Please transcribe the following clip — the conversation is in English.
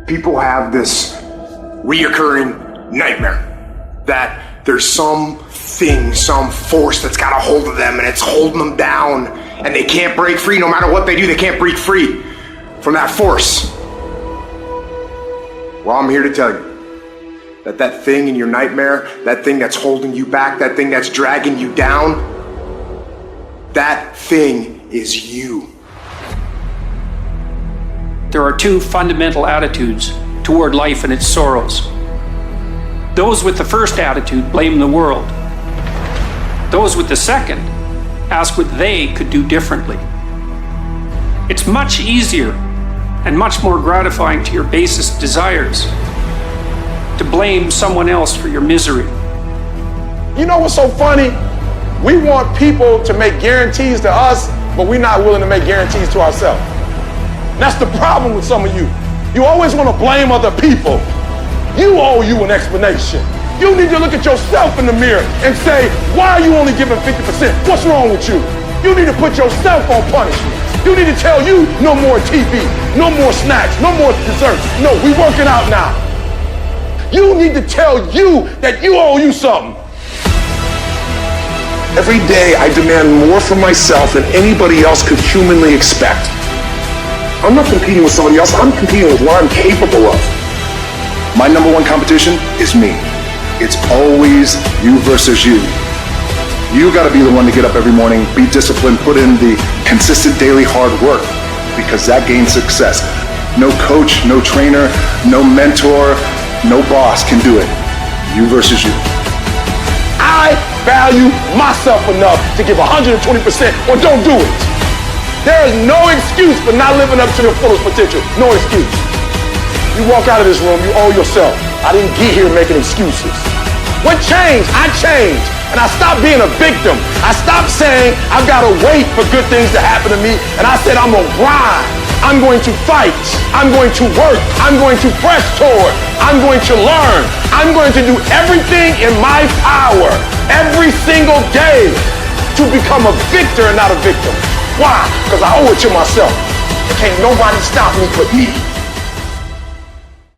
People have this reoccurring nightmare that there's some thing, some force that's got a hold of them and it's holding them down and they can't break free. No matter what they do, they can't break free from that force. Well, I'm here to tell you that thing in your nightmare, that thing that's holding you back, that thing that's dragging you down, that thing is you. There are two fundamental attitudes toward life and its sorrows. Those with the first attitude blame the world. Those with the second ask what they could do differently. It's much easier and much more gratifying to your basest desires to blame someone else for your misery. You know what's so funny? We want people to make guarantees to us, but we're not willing to make guarantees to ourselves. That's the problem with some of you. You always want to blame other people. You owe you an explanation. You need to look at yourself in the mirror and say, why are you only giving 50%? What's wrong with you? You need to put yourself on punishment. You need to tell you no more TV, no more snacks, no more desserts. No, we working out now. You need to tell you that you owe you something. Every day I demand more from myself than anybody else could humanly expect. I'm not competing with somebody else, I'm competing with what I'm capable of. My number one competition is me. It's always you versus you. You gotta be the one to get up every morning, be disciplined, put in the consistent daily hard work, because that gains success. No coach, no trainer, no mentor, no boss can do it. You versus you. I value myself enough to give 120% or don't do it. There is no excuse for not living up to your fullest potential. No excuse. You walk out of this room, you owe yourself. I didn't get here making excuses. What changed? I changed. And I stopped being a victim. I stopped saying I've got to wait for good things to happen to me. And I said I'm going to grind. I'm going to fight. I'm going to work. I'm going to press toward. I'm going to learn. I'm going to do everything in my power every single day to become a victor and not a victim. Why? Because I owe it to myself. Can't nobody stop me but me.